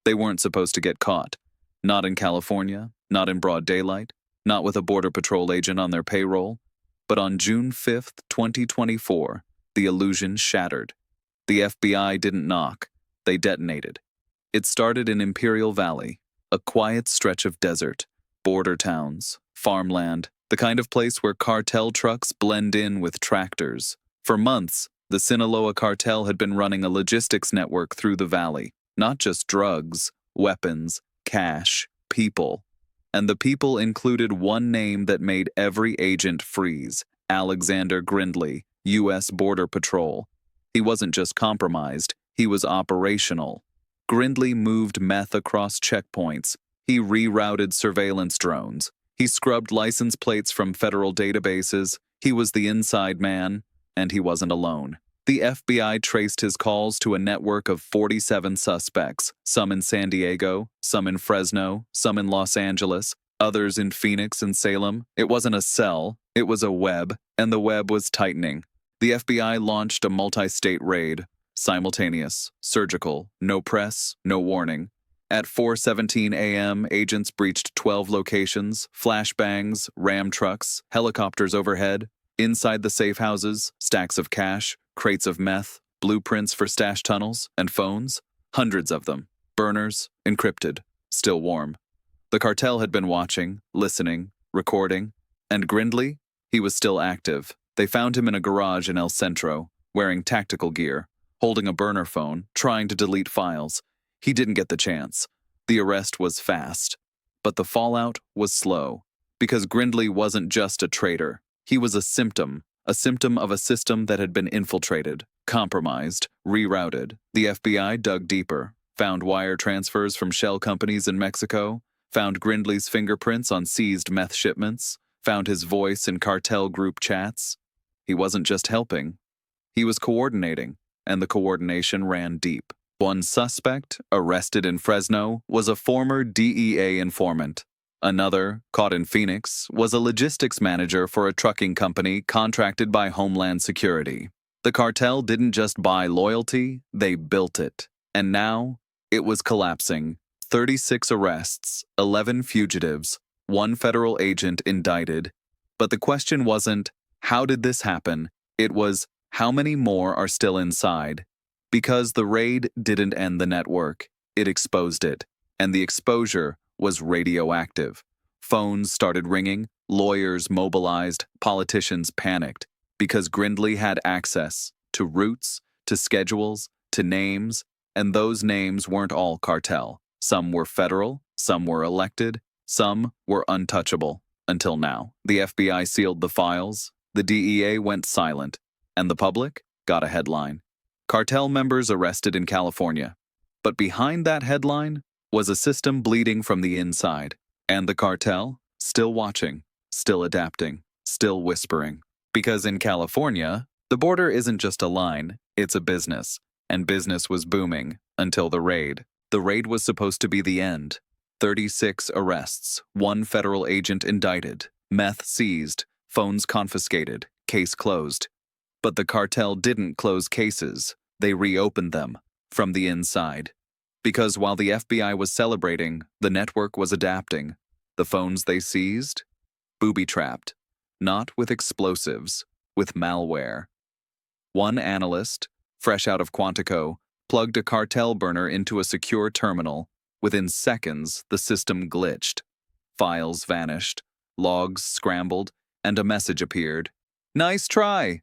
They weren't supposed to get caught. Not in California, not in broad daylight, not with a Border Patrol agent on their payroll. But on June 5th, 2024, the illusion shattered. The FBI didn't knock. They detonated. It started in Imperial Valley, a quiet stretch of desert, border towns, farmland, the kind of place where cartel trucks blend in with tractors. For months, the Sinaloa cartel had been running a logistics network through the valley, not just drugs, weapons, cash, people. And the people included one name that made every agent freeze: Alexander Grindley, U.S. Border Patrol. He wasn't just compromised, he was operational. Grindley moved meth across checkpoints. He rerouted surveillance drones. He scrubbed license plates from federal databases. He was the inside man, and he wasn't alone. The FBI traced his calls to a network of 47 suspects, some in San Diego, some in Fresno, some in Los Angeles, others in Phoenix and Salem. It wasn't a cell, it was a web, and the web was tightening. The FBI launched a multi-state raid, simultaneous, surgical, no press, no warning. At 4:17 a.m., agents breached 12 locations, flashbangs, ram trucks, helicopters overhead. Inside the safe houses, stacks of cash, crates of meth, blueprints for stash tunnels, and phones. Hundreds of them. Burners, encrypted, still warm. The cartel had been watching, listening, recording. And Grindley? He was still active. They found him in a garage in El Centro, wearing tactical gear, holding a burner phone, trying to delete files. He didn't get the chance. The arrest was fast. But the fallout was slow. Because Grindley wasn't just a traitor. He was a symptom of a system that had been infiltrated, compromised, rerouted. The FBI dug deeper, found wire transfers from shell companies in Mexico, found Grindley's fingerprints on seized meth shipments, found his voice in cartel group chats. He wasn't just helping. He was coordinating, and the coordination ran deep. One suspect, arrested in Fresno, was a former DEA informant. Another, caught in Phoenix, was a logistics manager for a trucking company contracted by Homeland Security. The cartel didn't just buy loyalty, they built it. And now, it was collapsing. 36 arrests, 11 fugitives, 1 federal agent indicted. But the question wasn't, how did this happen? It was, how many more are still inside? Because the raid didn't end the network, it exposed it. And the exposure was radioactive. Phones started ringing, lawyers mobilized, politicians panicked, because Grindley had access to routes, to schedules, to names, and those names weren't all cartel. Some were federal, some were elected, some were untouchable. Until now, the FBI sealed the files, the DEA went silent, and the public got a headline. Cartel members arrested in California. But behind that headline was a system bleeding from the inside, and the cartel still watching, still adapting, still whispering. Because in California, the border isn't just a line, it's a business, and business was booming until the raid. The raid was supposed to be the end. 36 arrests, 1 federal agent indicted, meth seized, phones confiscated, case closed. But the cartel didn't close cases, they reopened them from the inside. Because while the FBI was celebrating, the network was adapting. The phones they seized? Booby-trapped. Not with explosives, with malware. One analyst, fresh out of Quantico, plugged a cartel burner into a secure terminal. Within seconds, the system glitched. Files vanished, logs scrambled, and a message appeared. "Nice try!"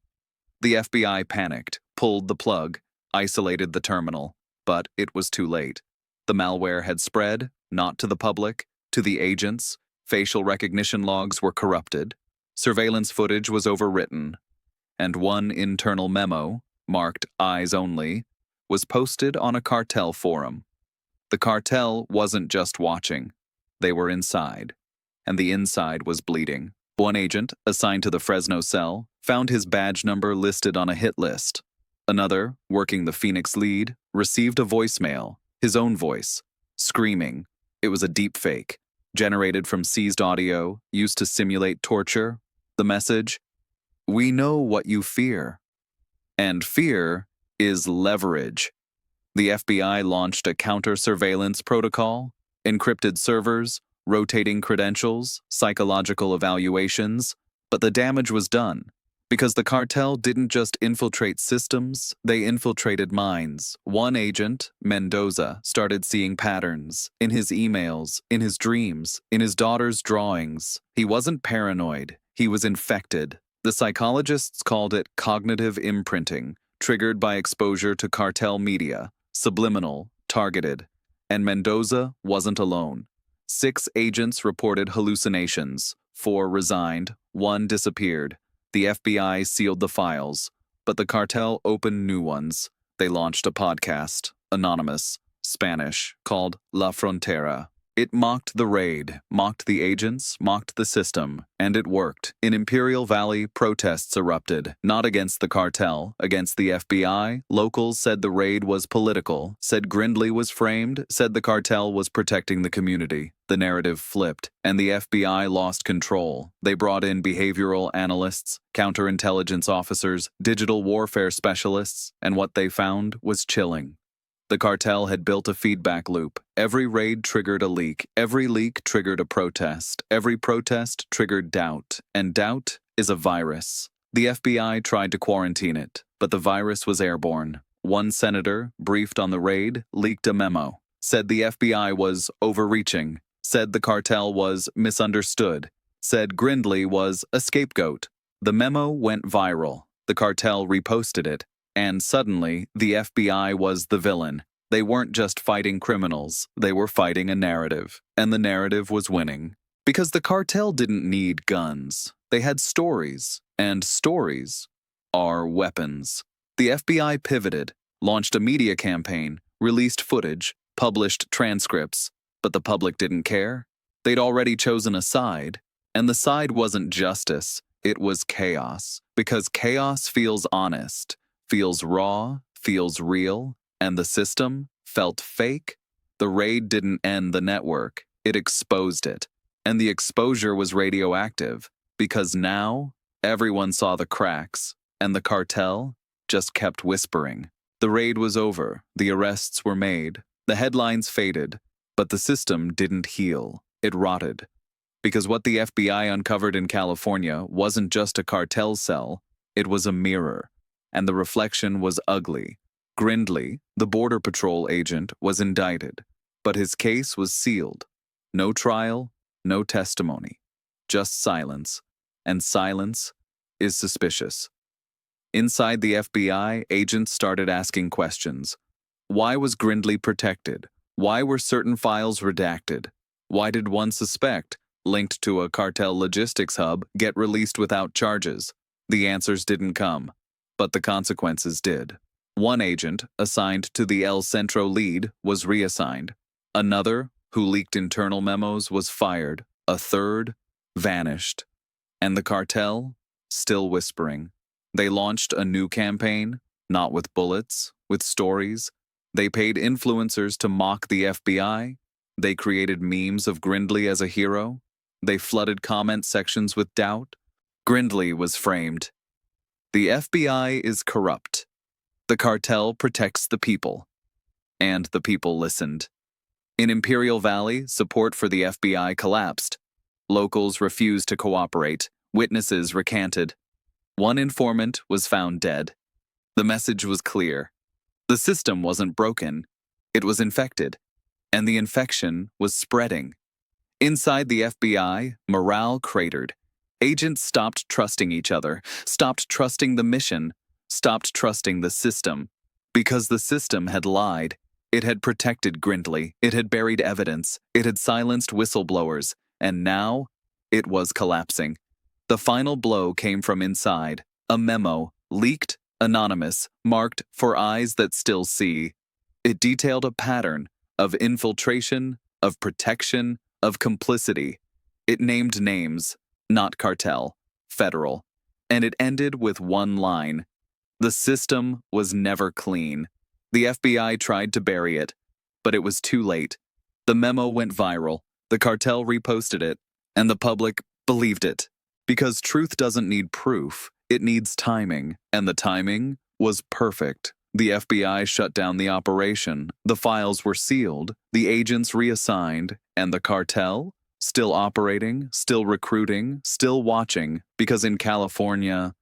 The FBI panicked, pulled the plug, isolated the terminal. But it was too late. The malware had spread, not to the public, to the agents. Facial recognition logs were corrupted. Surveillance footage was overwritten. And one internal memo, marked Eyes Only, was posted on a cartel forum. The cartel wasn't just watching. They were inside. And the inside was bleeding. One agent, assigned to the Fresno cell, found his badge number listed on a hit list. Another, working the Phoenix lead, received a voicemail, his own voice, screaming. It was a deep fake, generated from seized audio, used to simulate torture. The message, "We know what you fear." And fear is leverage. The FBI launched a counter-surveillance protocol, encrypted servers, rotating credentials, psychological evaluations, but the damage was done. Because the cartel didn't just infiltrate systems, they infiltrated minds. One agent, Mendoza, started seeing patterns in his emails, in his dreams, in his daughter's drawings. He wasn't paranoid, he was infected. The psychologists called it cognitive imprinting, triggered by exposure to cartel media, subliminal, targeted. And Mendoza wasn't alone. 6 agents reported hallucinations, 4 resigned, 1 disappeared. The FBI sealed the files, but the cartel opened new ones. They launched a podcast, anonymous, Spanish, called La Frontera. It mocked the raid, mocked the agents, mocked the system, and it worked. In Imperial Valley, protests erupted, not against the cartel, against the FBI. Locals said the raid was political, said Grindley was framed, said the cartel was protecting the community. The narrative flipped, and the FBI lost control. They brought in behavioral analysts, counterintelligence officers, digital warfare specialists, and what they found was chilling. The cartel had built a feedback loop. Every raid triggered a leak. Every leak triggered a protest. Every protest triggered doubt. And doubt is a virus. The FBI tried to quarantine it, but the virus was airborne. One senator, briefed on the raid, leaked a memo. Said the FBI was overreaching. Said the cartel was misunderstood. Said Grindley was a scapegoat. The memo went viral. The cartel reposted it. And suddenly, the FBI was the villain. They weren't just fighting criminals, they were fighting a narrative. And the narrative was winning. Because the cartel didn't need guns. They had stories. And stories are weapons. The FBI pivoted, launched a media campaign, released footage, published transcripts. But the public didn't care. They'd already chosen a side. And the side wasn't justice, it was chaos. Because chaos feels honest. Feels raw, feels real, and the system felt fake. The raid didn't end the network, it exposed it. And the exposure was radioactive, because now everyone saw the cracks, and the cartel just kept whispering. The raid was over, the arrests were made, the headlines faded, but the system didn't heal, it rotted. Because what the FBI uncovered in California wasn't just a cartel cell, it was a mirror. And the reflection was ugly. Grindley, the Border Patrol agent, was indicted, but his case was sealed. No trial, no testimony, just silence. And silence is suspicious. Inside the FBI, agents started asking questions. Why was Grindley protected? Why were certain files redacted? Why did one suspect, linked to a cartel logistics hub, get released without charges? The answers didn't come. But the consequences did. One agent, assigned to the El Centro lead, was reassigned. Another, who leaked internal memos, was fired. A third, vanished. And the cartel, still whispering. They launched a new campaign, not with bullets, with stories. They paid influencers to mock the FBI. They created memes of Grindley as a hero. They flooded comment sections with doubt. Grindley was framed. The FBI is corrupt. The cartel protects the people. And the people listened. In Imperial Valley, support for the FBI collapsed. Locals refused to cooperate. Witnesses recanted. One informant was found dead. The message was clear. The system wasn't broken. It was infected. And the infection was spreading. Inside the FBI, morale cratered. Agents stopped trusting each other, stopped trusting the mission, stopped trusting the system. Because the system had lied. It had protected Grindley, it had buried evidence, it had silenced whistleblowers, and now it was collapsing. The final blow came from inside. A memo, leaked, anonymous, marked for eyes that still see. It detailed a pattern of infiltration, of protection, of complicity. It named names. Not cartel, federal. And it ended with one line. The system was never clean. The FBI tried to bury it, but it was too late. The memo went viral, the cartel reposted it, and the public believed it. Because truth doesn't need proof, it needs timing, and the timing was perfect. The FBI shut down the operation, the files were sealed, the agents reassigned, and the cartel? Still operating, still recruiting, still watching, because in California,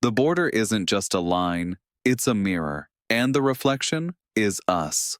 the border isn't just a line, it's a mirror, and the reflection is us.